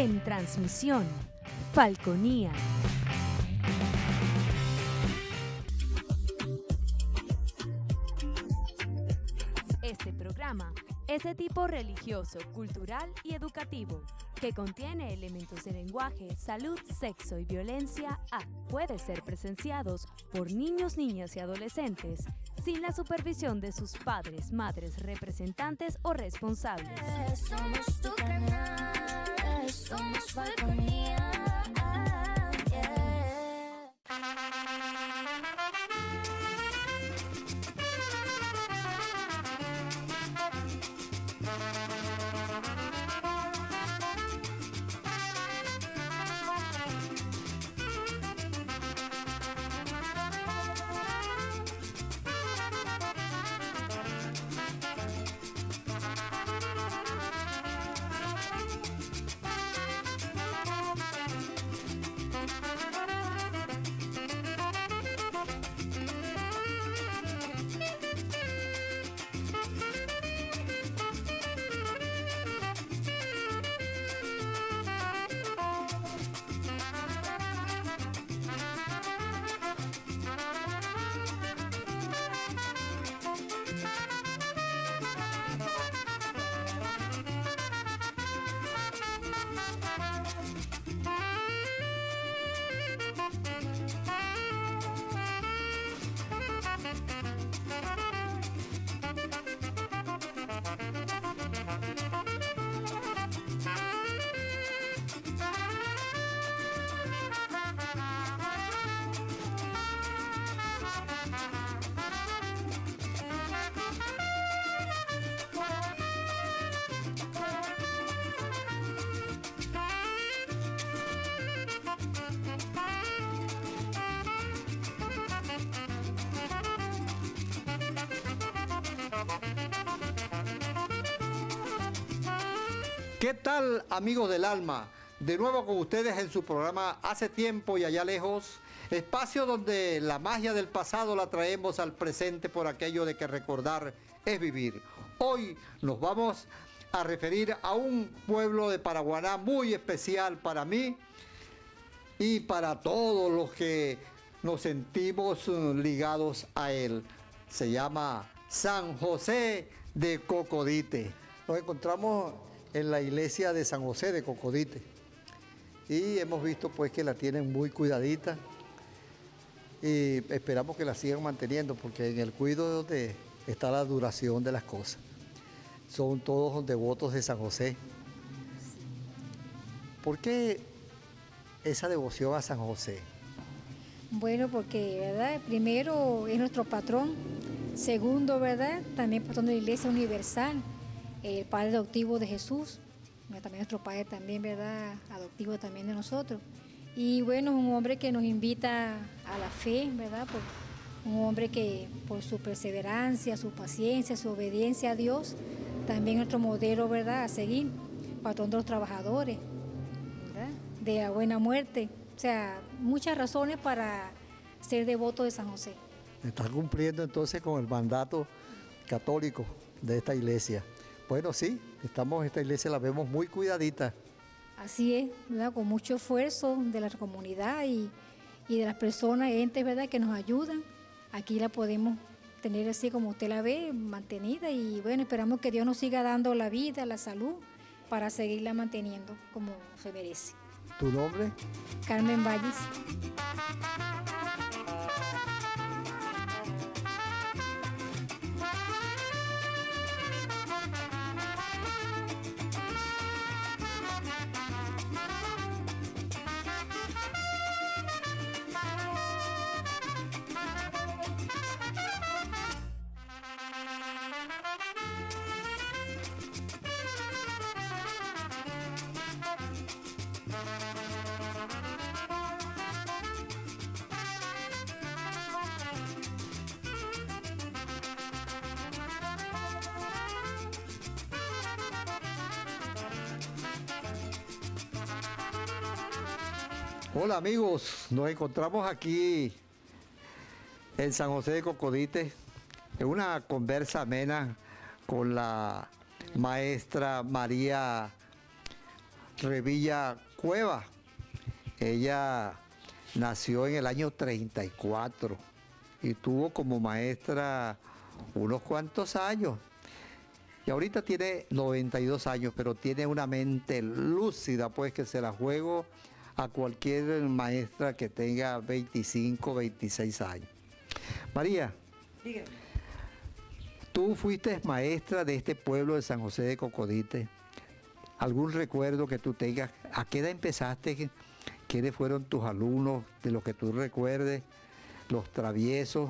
En transmisión, Falconía. Este programa es de tipo religioso, cultural y educativo, que contiene elementos de lenguaje, salud, sexo y violencia puede ser presenciados por niños, niñas y adolescentes sin la supervisión de sus padres, madres, representantes o responsables. Somos tu canal, somos Falconía. ¿Qué tal, amigos del alma? De nuevo con ustedes en su programa Hace Tiempo y Allá Lejos, espacio donde la magia del pasado la traemos al presente por aquello de que recordar es vivir. Hoy nos vamos a referir a un pueblo de Paraguaná muy especial para mí y para todos los que nos sentimos ligados a él. Se llama San José de Cocodite. Nos encontramos en la iglesia de San José de Cocodite y hemos visto pues que la tienen muy cuidadita y esperamos que la sigan manteniendo, porque en el cuidado está la duración de las cosas. Son todos devotos de San José. ¿Por qué esa devoción a San José? Bueno, porque, ¿verdad? Primero es nuestro patrón. Segundo, ¿verdad? También patrón de la Iglesia Universal, el Padre adoptivo de Jesús, también nuestro Padre también, ¿verdad? Adoptivo también de nosotros. Y bueno, es un hombre que nos invita a la fe, ¿verdad? Un hombre que por su perseverancia, su paciencia, su obediencia a Dios, también nuestro modelo, ¿verdad? A seguir, patrón de los trabajadores, ¿verdad? De la buena muerte. O sea, muchas razones para ser devoto de San José. Está cumpliendo entonces con el mandato católico de esta iglesia. Bueno, sí, esta iglesia la vemos muy cuidadita. Así es, ¿verdad? Con mucho esfuerzo de la comunidad y de las personas, entes, ¿verdad?, que nos ayudan. Aquí la podemos tener así como usted la ve, mantenida, y bueno, esperamos que Dios nos siga dando la vida, la salud, para seguirla manteniendo como se merece. ¿Tu nombre? Carmen Valles. Hola amigos, nos encontramos aquí en San José de Cocodite en una conversa amena con la maestra María Revilla Cueva. Ella nació en el año 34 y tuvo como maestra unos cuantos años. Y ahorita tiene 92 años, pero tiene una mente lúcida, pues que se la juego a cualquier maestra que tenga 25, 26 años. María, Dígame. tú fuiste maestra de este pueblo de San José de Cocodite. ¿Algún recuerdo que tú tengas? ¿A qué edad empezaste? ¿Quiénes fueron tus alumnos, de los que tú recuerdes? Los traviesos,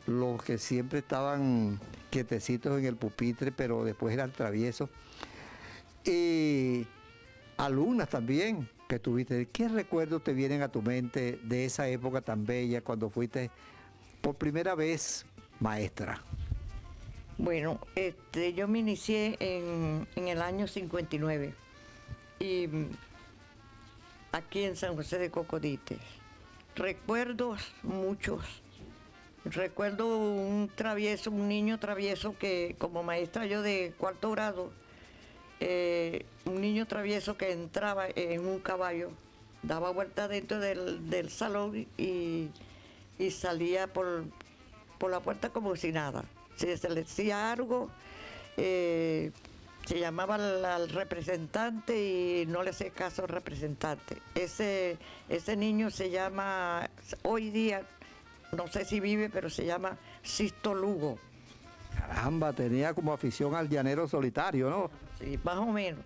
los que siempre estaban quietecitos en el pupitre, pero después eran traviesos. Y alumnas también que tuviste. ¿Qué recuerdos te vienen a tu mente de esa época tan bella cuando fuiste por primera vez maestra? Bueno, yo me inicié en el año 59 y aquí en San José de Cocodite. Recuerdos muchos. Recuerdo un niño travieso que como maestra yo de cuarto grado, un niño travieso que entraba en un caballo, daba vuelta dentro del salón y salía por la puerta como si nada. Si se le decía algo, se llamaba al representante y no le hacía caso al representante. Ese niño se llama, hoy día, no sé si vive, pero se llama Sisto Lugo. Caramba, tenía como afición al llanero solitario, ¿no? Sí, más o menos.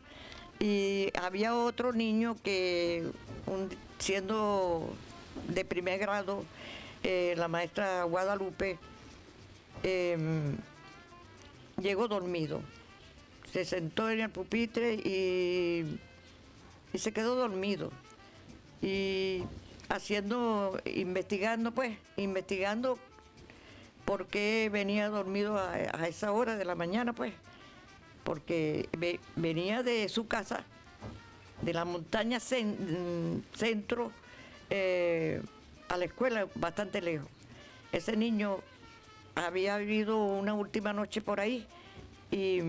Y había otro niño que, siendo de primer grado, la maestra Guadalupe, llegó dormido. Se sentó en el pupitre y se quedó dormido. Y investigando por qué venía dormido a esa hora de la mañana, pues. Porque venía de su casa, de la montaña centro, a la escuela bastante lejos. Ese niño había vivido una última noche por ahí y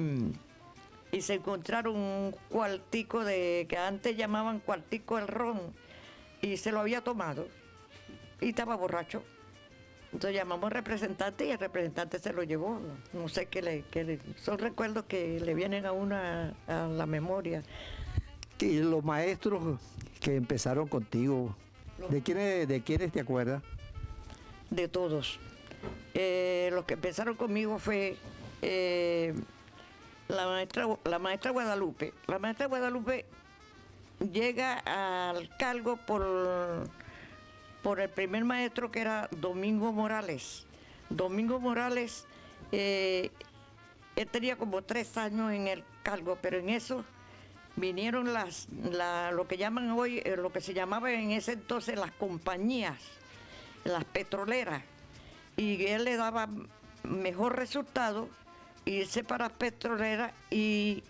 se encontraron un cuartico que antes llamaban cuartico el ron, y se lo había tomado y estaba borracho. Entonces llamamos al representante y el representante se lo llevó. No sé son recuerdos que le vienen a una a la memoria. Y los maestros que empezaron contigo, ¿de quiénes te acuerdas? De todos. Los que empezaron conmigo fue la maestra Guadalupe. La maestra Guadalupe llega al cargo por el primer maestro, que era Domingo Morales. Domingo Morales, él tenía como 3 años en el cargo, pero en eso vinieron lo que llaman hoy, lo que se llamaba en ese entonces las compañías, las petroleras, y él le daba mejor resultado irse para las petroleras y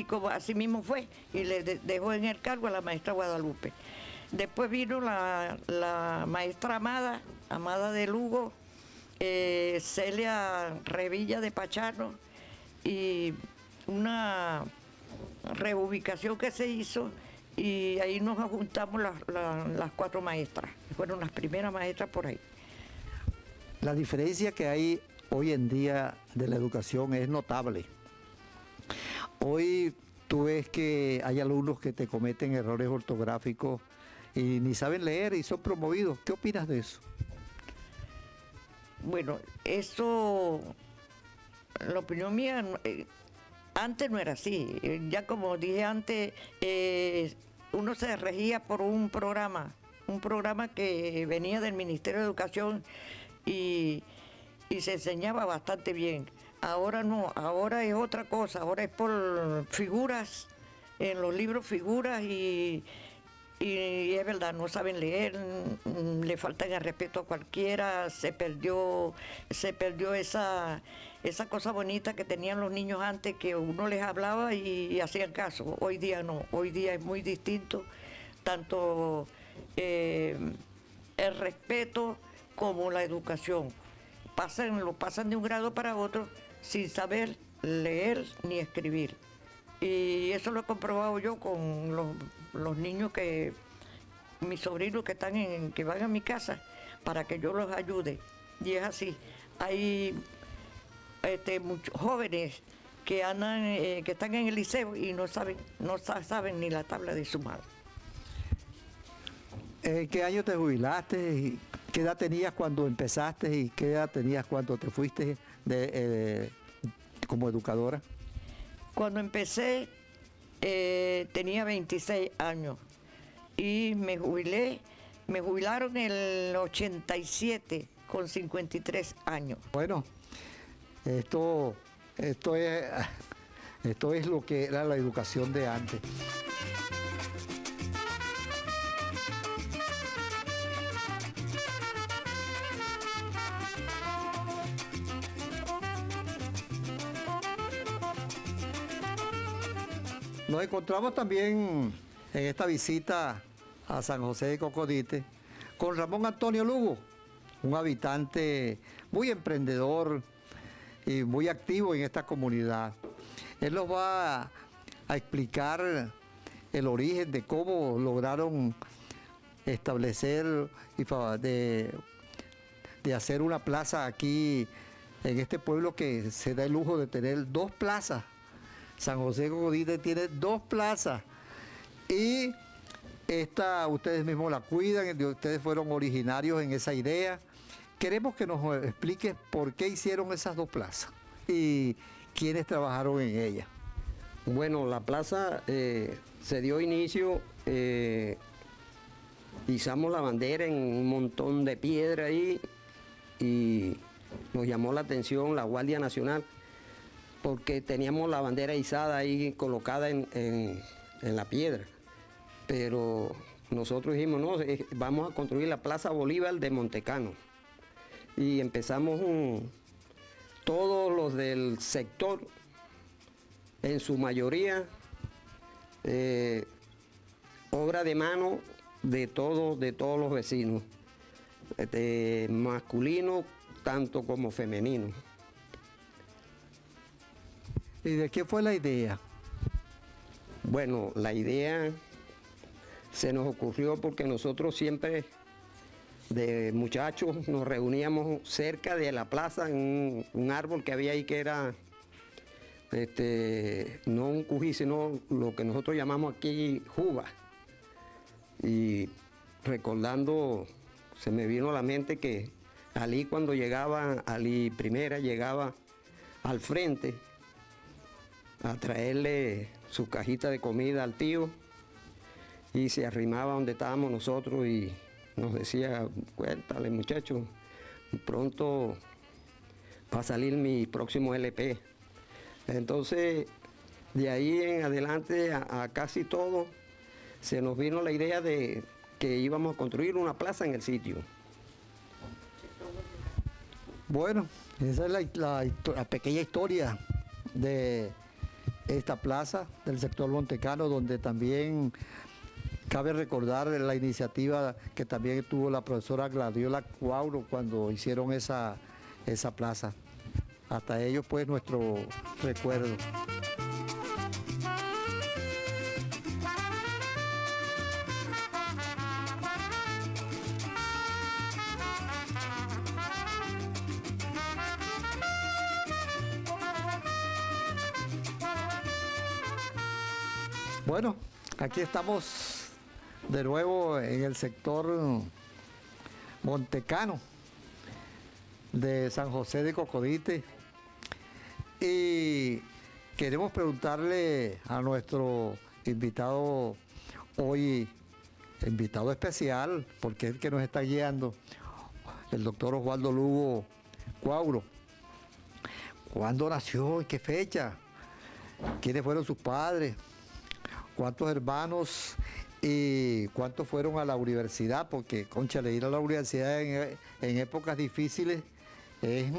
como así mismo fue, y le dejó en el cargo a la maestra Guadalupe. Después vino la maestra Amada de Lugo, Celia Revilla de Pachano, y una reubicación que se hizo, y ahí nos juntamos las 4 maestras, que fueron las primeras maestras por ahí. La diferencia que hay hoy en día de la educación es notable. Hoy tú ves que hay alumnos que te cometen errores ortográficos y ni saben leer y son promovidos. ¿Qué opinas de eso? Bueno, eso, la opinión mía, antes no era así. Ya como dije antes, uno se regía por un programa que venía del Ministerio de Educación y se enseñaba bastante bien. Ahora no, ahora es otra cosa, ahora es por figuras, en los libros figuras y es verdad, no saben leer, le faltan el respeto a cualquiera, se perdió esa cosa bonita que tenían los niños antes, que uno les hablaba y hacían caso. Hoy día no, hoy día es muy distinto, tanto el respeto como la educación. Lo pasan de un grado para otro sin saber leer ni escribir. Y eso lo he comprobado yo con los niños mis sobrinos que van a mi casa para que yo los ayude. Y es así. Hay muchos jóvenes que andan, que están en el liceo y no saben ni la tabla de sumar. ¿En qué año te jubilaste? ¿Y qué edad tenías cuando empezaste y qué edad tenías cuando te fuiste como educadora? Cuando empecé tenía 26 años y me jubilaron en el 87 con 53 años. Bueno, esto es lo que era la educación de antes. Nos encontramos también en esta visita a San José de Cocodite con Ramón Antonio Lugo, un habitante muy emprendedor y muy activo en esta comunidad. Él nos va a explicar el origen de cómo lograron establecer y de hacer una plaza aquí en este pueblo que se da el lujo de tener 2 plazas. San José de Cocodite tiene 2 plazas y esta ustedes mismos la cuidan, ustedes fueron originarios en esa idea. Queremos que nos expliques por qué hicieron esas 2 plazas y quiénes trabajaron en ellas. Bueno, la plaza se dio inicio, izamos la bandera en un montón de piedra ahí y nos llamó la atención la Guardia Nacional porque teníamos la bandera izada ahí colocada en la piedra. Pero nosotros dijimos, no, vamos a construir la Plaza Bolívar de Montecano. Y empezamos todos los del sector, en su mayoría, obra de mano de todos los vecinos, masculino tanto como femenino. ¿Y de qué fue la idea? Bueno, la idea se nos ocurrió porque nosotros siempre, de muchachos, nos reuníamos cerca de la plaza en un árbol que había ahí que era, no un cují, sino lo que nosotros llamamos aquí juba. Y recordando, se me vino a la mente que Ali cuando llegaba, Ali primera llegaba al frente a traerle su cajita de comida al tío y se arrimaba donde estábamos nosotros y nos decía, cuéntale muchachos, pronto va a salir mi próximo LP. Entonces, de ahí en adelante a casi todo, se nos vino la idea de que íbamos a construir una plaza en el sitio. Bueno, esa es la pequeña historia de esta plaza del sector montecano, donde también cabe recordar la iniciativa que también tuvo la profesora Gladiola Cuauro cuando hicieron esa plaza. Hasta ellos pues nuestro recuerdo. Bueno, aquí estamos de nuevo en el sector montecano de San José de Cocodite y queremos preguntarle a nuestro invitado hoy, invitado especial, porque es el que nos está guiando, el doctor Osvaldo Lugo Cuauro. ¿Cuándo nació y qué fecha? ¿Quiénes fueron sus padres? ¿Cuántos hermanos y cuántos fueron a la universidad? Porque, cónchale, ir a la universidad en épocas difíciles es,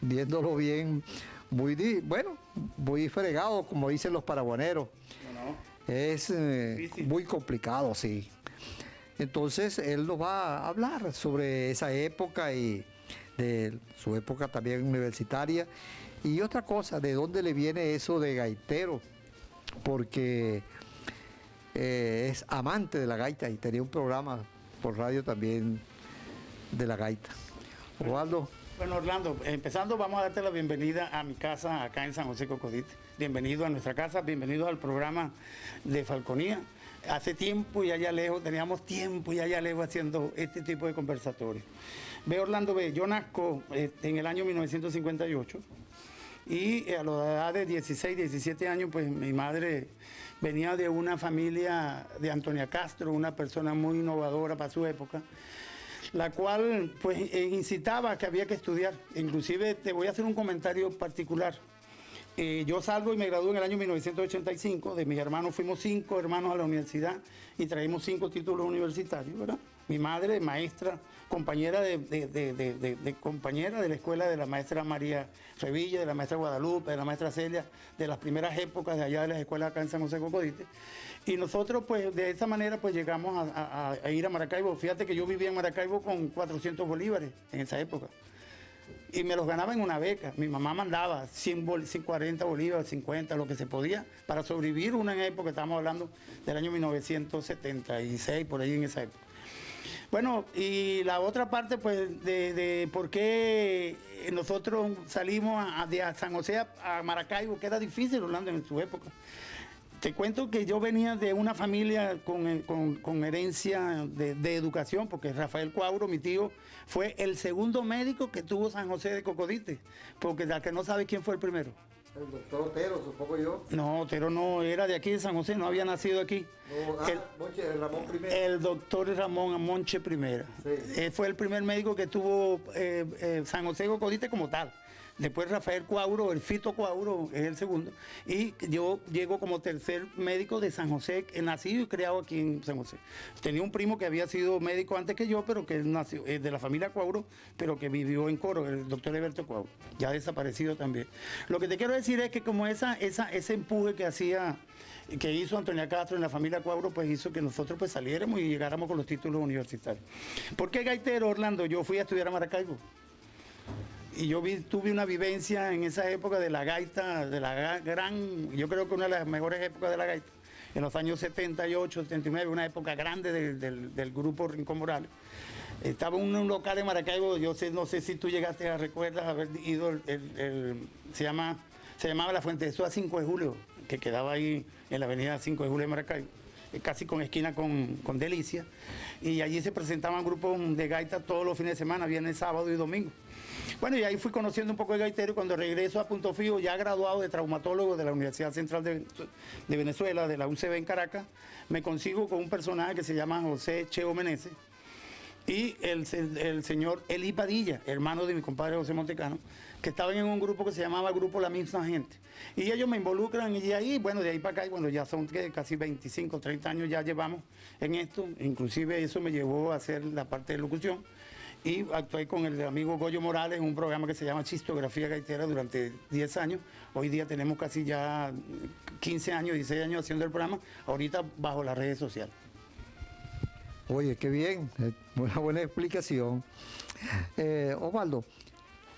viéndolo bien, muy fregado, como dicen los paraguaneros. Es muy complicado, sí. Entonces, él nos va a hablar sobre esa época y de su época también universitaria Y otra cosa, ¿de dónde le viene eso de gaitero? Porque es amante de la gaita y tenía un programa por radio también de la gaita. Osvaldo. Bueno, Orlando, empezando vamos a darte la bienvenida a mi casa acá en San José Cocodite. Bienvenido a nuestra casa, bienvenido al programa de Falconía. Hace tiempo y allá lejos, teníamos tiempo y allá lejos haciendo este tipo de conversatorios. Ve, Orlando, ve, yo nazco en el año 1958 y a la edad de 16, 17 años, pues mi madre venía de una familia de Antonia Castro, una persona muy innovadora para su época, la cual pues incitaba a que había que estudiar. Inclusive te voy a hacer un comentario particular. Yo salgo y me gradúo en el año 1985, de mis hermanos fuimos 5 hermanos a la universidad y traímos 5 títulos universitarios, ¿verdad? Mi madre, maestra, compañera compañera de la escuela de la maestra María Revilla, de la maestra Guadalupe, de la maestra Celia, de las primeras épocas de allá de las escuelas acá en San José Cocodite. Y nosotros, pues, de esa manera, pues, llegamos a ir a Maracaibo. Fíjate que yo vivía en Maracaibo con 400 bolívares en esa época. Y me los ganaba en una beca. Mi mamá mandaba 140 bolívares, 50, lo que se podía, para sobrevivir una época, estamos hablando del año 1976, por ahí en esa época. Bueno, y la otra parte, pues, de por qué nosotros salimos de San José a Maracaibo, que era difícil, Orlando, en su época. Te cuento que yo venía de una familia con herencia de educación, porque Rafael Cuauro, mi tío, fue el segundo médico que tuvo San José de Cocodite, porque la que no sabe quién fue el primero. El doctor Otero, supongo yo. No, Otero no era de aquí de San José, no había nacido aquí. No, Ramón I. El doctor Ramón Monche I. Sí. Él fue el primer médico que tuvo San José de Cocodite como tal. Después Rafael Cuauro, el Fito Cuauro es el segundo. Y yo llego como tercer médico de San José, nacido y criado aquí en San José. Tenía un primo que había sido médico antes que yo, pero que él nació de la familia Cuauro, pero que vivió en Coro, el doctor Eberto Cuauro, ya desaparecido también. Lo que te quiero decir es que como ese empuje que hizo Antonia Castro en la familia Cuauro, pues hizo que nosotros pues saliéramos y llegáramos con los títulos universitarios. ¿Por qué gaitero, Orlando? Yo fui a estudiar a Maracaibo. Y yo tuve una vivencia en esa época de la gaita, yo creo que una de las mejores épocas de la gaita, en los años 78, 79, una época grande del grupo Rincón Morales. Estaba en un local de Maracaibo, no sé si tú llegaste a recuerdas haber ido, se llamaba La Fuente de Soa 5 de Julio, que quedaba ahí en la avenida 5 de Julio de Maracaibo, casi con esquina con Delicia, y allí se presentaban grupos de gaita todos los fines de semana, viernes, sábado y domingo. Bueno, y ahí fui conociendo un poco de gaitero y cuando regreso a Punto Fijo, ya graduado de traumatólogo de la Universidad Central de Venezuela, de la UCB en Caracas, me consigo con un personaje que se llama José Cheo Meneses y el señor Eli Padilla, hermano de mi compadre José Montecano, que estaban en un grupo que se llamaba Grupo La Misma Gente. Y ellos me involucran y ahí, bueno, de ahí para acá, bueno, ya son casi 25, 30 años ya llevamos en esto, inclusive eso me llevó a hacer la parte de locución. Y actué con el amigo Goyo Morales en un programa que se llama Chistografía Gaitera durante 10 años. Hoy día tenemos casi ya 15 años, 16 años haciendo el programa, ahorita bajo las redes sociales. Oye, qué bien, una buena explicación. Osvaldo,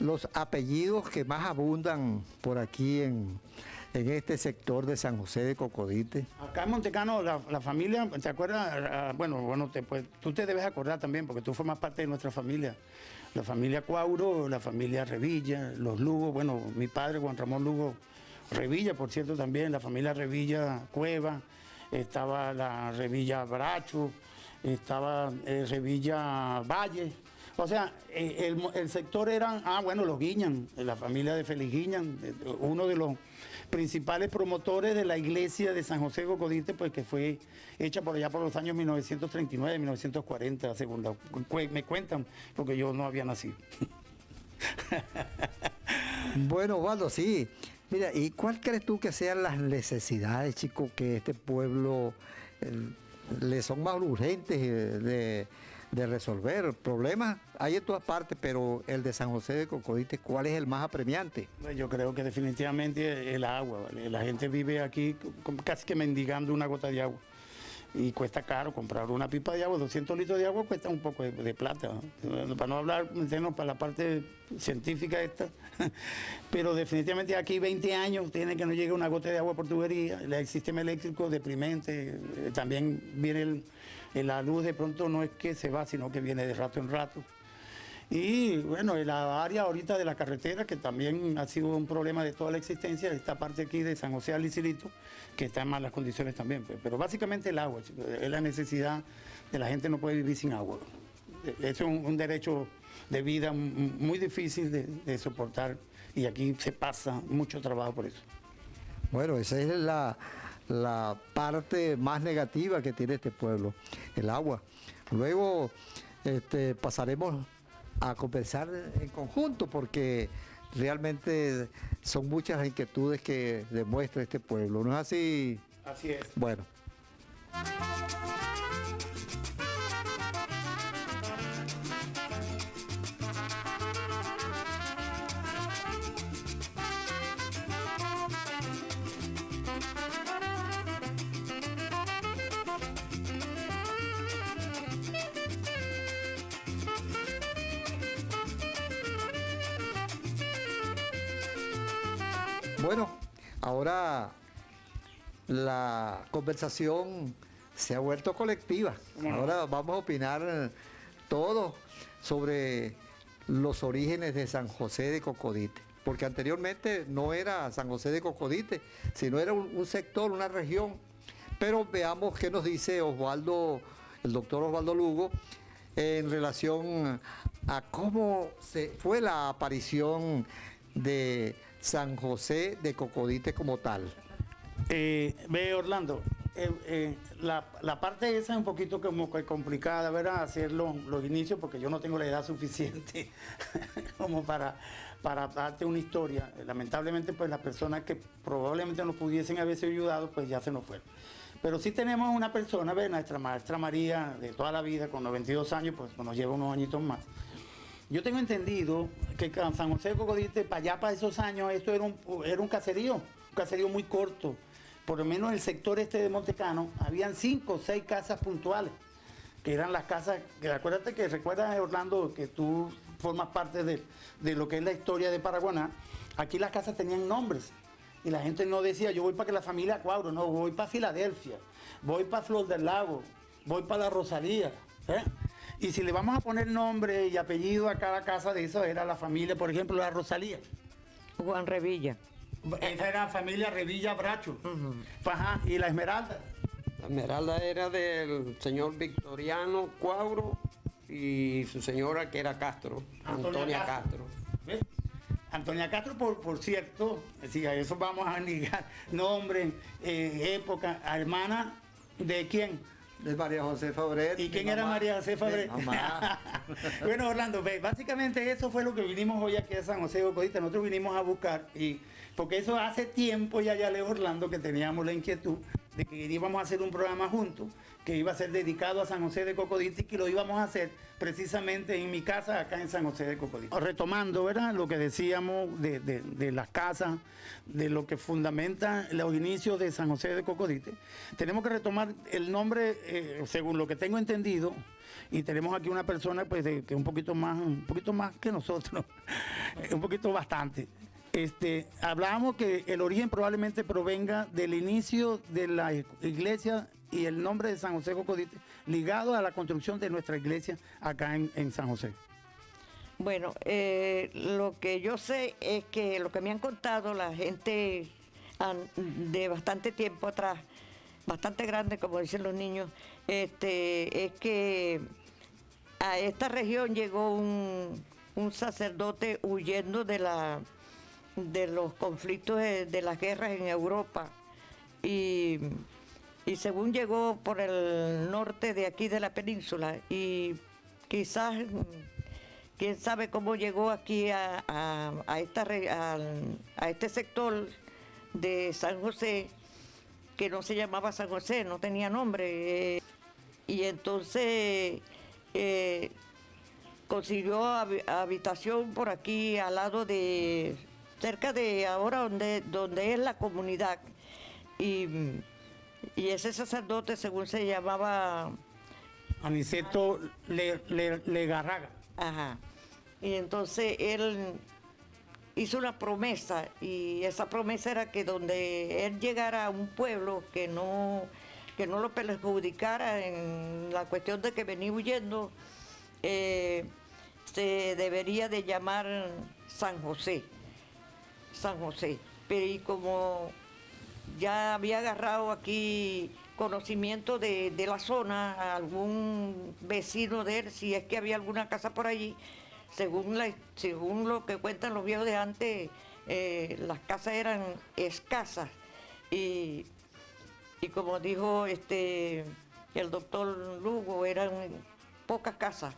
los apellidos que más abundan por aquí en este sector de San José de Cocodite. Acá en Montecano, la familia, ¿te acuerdas? Bueno, pues, tú te debes acordar también, porque tú formas parte de nuestra familia. La familia Cuauro, la familia Revilla, los Lugos, bueno, mi padre Juan Ramón Lugo Revilla, por cierto, también, la familia Revilla Cueva, estaba la Revilla Bracho, estaba Revilla Valle. O sea, el sector eran, los Guiñan, la familia de Félix Guiñan, uno de los principales promotores de la iglesia de San José de Cocodite, pues que fue hecha por allá por los años 1939, 1940, según me cuentan, porque yo no había nacido. Bueno, Osvaldo, sí. Mira, ¿y cuál crees tú que sean las necesidades, chicos, que este pueblo le son más urgentes de resolver? Problemas hay en todas partes, pero el de San José de Cocodite, ¿cuál es el más apremiante? Yo creo que definitivamente el agua, ¿vale? La gente vive aquí casi que mendigando una gota de agua. y cuesta caro comprar una pipa de agua, 200 litros de agua cuesta un poco de plata, ¿no? Para no hablar, meternos para la parte científica esta, pero definitivamente aquí 20 años tiene que no llegue una gota de agua por tubería, el sistema eléctrico deprimente, también viene la luz de pronto no es que se va, sino que viene de rato en rato. Y bueno, en la área ahorita de la carretera, que también ha sido un problema de toda la existencia, esta parte aquí de San José al Isilito, que está en malas condiciones también. Pero básicamente el agua, chicos, es la necesidad de la gente, no puede vivir sin agua. Eso es un derecho de vida muy difícil de soportar y aquí se pasa mucho trabajo por eso. Bueno, esa es la parte más negativa que tiene este pueblo, el agua. Luego pasaremos a conversar en conjunto porque realmente son muchas las inquietudes que demuestra este pueblo, ¿no es así? Así es. Bueno. Bueno, ahora la conversación se ha vuelto colectiva. Ahora vamos a opinar todos sobre los orígenes de San José de Cocodite. Porque anteriormente no era San José de Cocodite, sino era un sector, una región. Pero veamos qué nos dice Osvaldo, el doctor Osvaldo Lugo, en relación a cómo fue la aparición de San José de Cocodite como tal. Ve, Orlando, la parte esa es un poquito como que complicada, ¿verdad? Hacer los inicios, porque yo no tengo la edad suficiente como para darte una historia. Lamentablemente, pues las personas que probablemente nos pudiesen haberse ayudado, pues ya se nos fueron. Pero sí tenemos una persona, ¿ves? Nuestra maestra María, de toda la vida, con 92 años, pues nos lleva unos añitos más. Yo tengo entendido que San José de Cocodite, para allá, para esos años, esto era un caserío muy corto. Por lo menos en el sector este de Montecano, habían 5 o 6 casas puntuales, que eran las casas, que acuérdate que recuerdas, Orlando, que tú formas parte de lo que es la historia de Paraguaná. Aquí las casas tenían nombres, y la gente no decía, yo voy para que la familia Cuadro, no, voy para Filadelfia, voy para Flor del Lago, voy para la Rosalía, ¿eh? Y si le vamos a poner nombre y apellido a cada casa de eso, era la familia, por ejemplo, la Rosalía. Juan Revilla. Esa era la familia Revilla Bracho. Ajá, y la Esmeralda. La Esmeralda era del señor Victoriano Cuadro y su señora que era Castro, Antonia Castro. ¿Ves? Antonia Castro, por cierto, si a eso vamos a ligar, nombre, época, hermana de quién. De María José Fabret. ¿Y quién era María José Fabret? Bueno, Orlando, básicamente eso fue lo que vinimos hoy aquí a San José de Cocodite. Nosotros vinimos a buscar, porque eso hace tiempo ya leo, Orlando, que teníamos la inquietud de que íbamos a hacer un programa juntos, que iba a ser dedicado a San José de Cocodite y que lo íbamos a hacer precisamente en mi casa acá en San José de Cocodite. Retomando, ¿verdad?, lo que decíamos de las casas, de lo que fundamenta los inicios de San José de Cocodite, tenemos que retomar el nombre, según lo que tengo entendido, y tenemos aquí una persona pues que es un poquito más que nosotros, un poquito bastante. Hablábamos que el origen probablemente provenga del inicio de la iglesia y el nombre de San José de Cocodite ligado a la construcción de nuestra iglesia acá en San José. Bueno, lo que yo sé es que lo que me han contado la gente de bastante tiempo atrás, bastante grande, como dicen los niños, es que a esta región llegó un sacerdote huyendo de los conflictos de las guerras en Europa y según llegó por el norte de aquí de la península y quizás quién sabe cómo llegó aquí a este sector de San José, que no se llamaba San José, no tenía nombre, y entonces consiguió habitación por aquí al lado cerca de ahora donde es la comunidad, y Y ese sacerdote, según se llamaba, Aniceto Legarraga. ajá, y entonces él hizo una promesa, y esa promesa era que donde él llegara a un pueblo que no lo perjudicara en la cuestión de que venía huyendo, se debería de llamar San José. San José. Pero y como ya había agarrado aquí conocimiento de la zona, a algún vecino de él, si es que había alguna casa por allí, según lo que cuentan los viejos de antes, las casas eran escasas. Y como dijo el doctor Lugo, eran pocas casas.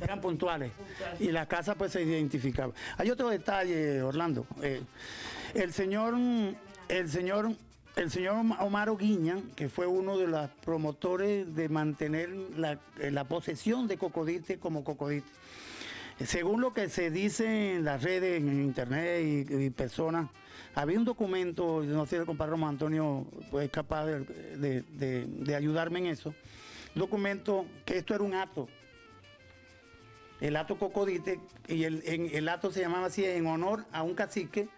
Eran puntuales. Y la casa pues se identificaba. Hay otro detalle, Orlando. El señor Omar Oguiña, que fue uno de los promotores de mantener la posesión de Cocodite como Cocodite. Según lo que se dice en las redes, en internet y personas, había un documento, no sé si el compadre Román Antonio pues, es capaz de ayudarme en eso, un documento que esto era un acto, el acto Cocodite, y el acto se llamaba así en honor a un cacique,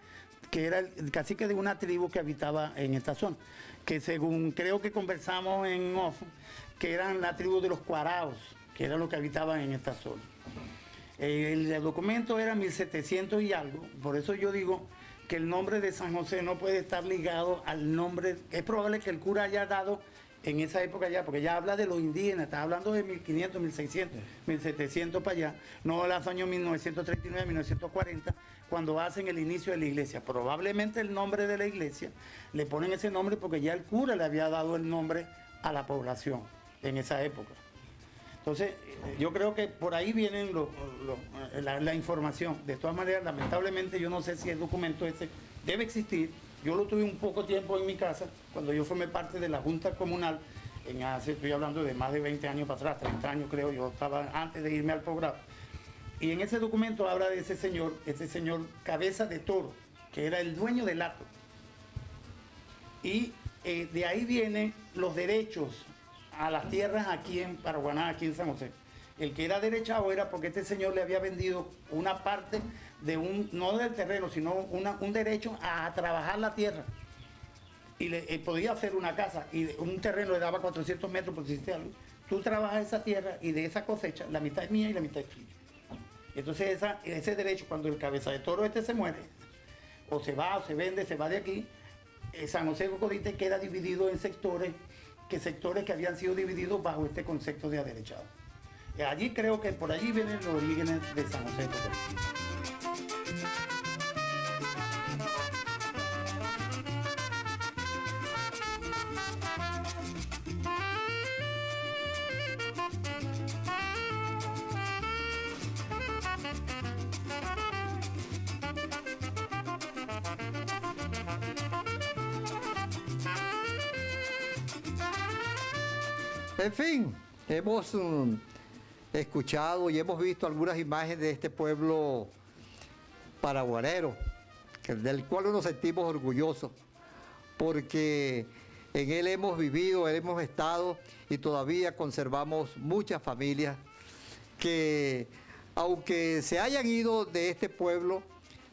que era el cacique de una tribu que habitaba en esta zona, que según creo que conversamos en off, que eran la tribu de los Cuaraos, que eran los que habitaban en esta zona. El documento era 1700 y algo, por eso yo digo que el nombre de San José no puede estar ligado al nombre, es probable que el cura haya dado en esa época ya, porque ya habla de los indígenas, está hablando de 1500, 1600, 1700 para allá, no de los años 1939, 1940, cuando hacen el inicio de la iglesia. Probablemente el nombre de la iglesia le ponen ese nombre porque ya el cura le había dado el nombre a la población en esa época. Entonces, yo creo que por ahí viene la información. De todas maneras, lamentablemente, yo no sé si el documento ese debe existir. Yo lo tuve un poco tiempo en mi casa, cuando yo formé parte de la Junta Comunal, estoy hablando de más de 20 años para atrás, 30 años creo, yo estaba antes de irme al programa. Y en ese documento habla de ese señor Cabeza de Toro, que era el dueño del hato. Y de ahí vienen los derechos a las tierras aquí en Paraguaná, aquí en San José. El que era derechado era porque este señor le había vendido una parte de no del terreno, sino un derecho a trabajar la tierra. Y podía hacer una casa, y un terreno le daba 400 metros por cisterna. Tú trabajas esa tierra y de esa cosecha, la mitad es mía y la mitad es tuya. Entonces ese derecho, cuando el cabeza de toro se muere, o se va, o se vende, se va de aquí, San José de Cocodite queda dividido en sectores que habían sido divididos bajo este concepto de aderechado. Allí creo que por allí vienen los orígenes de San José de Cocodite. En fin, hemos escuchado y hemos visto algunas imágenes de este pueblo paraguanero, del cual nos sentimos orgullosos, porque en él hemos vivido, hemos estado y todavía conservamos muchas familias que, aunque se hayan ido de este pueblo,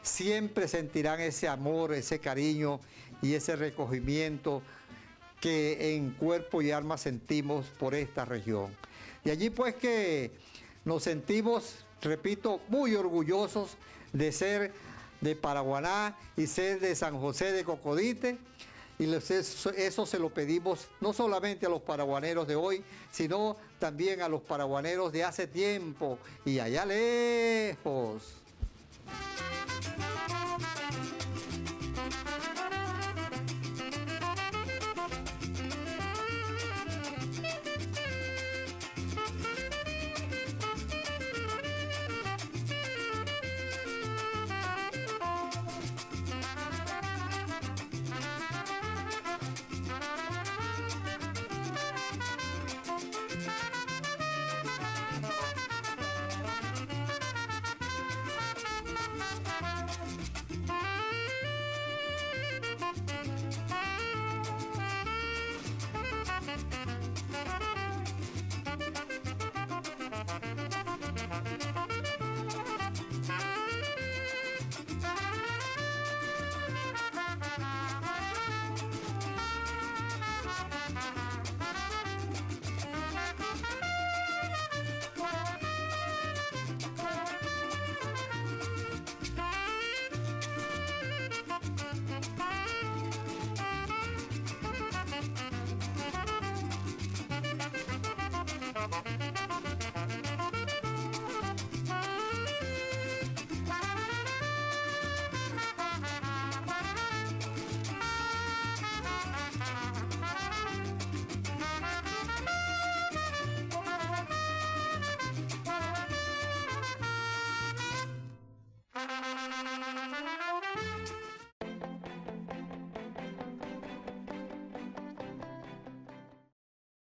siempre sentirán ese amor, ese cariño y ese recogimiento que en cuerpo y alma sentimos por esta región. De allí pues que nos sentimos, repito, muy orgullosos de ser de Paraguaná y ser de San José de Cocodite, y eso se lo pedimos no solamente a los paraguaneros de hoy, sino también a los paraguaneros de hace tiempo y allá lejos.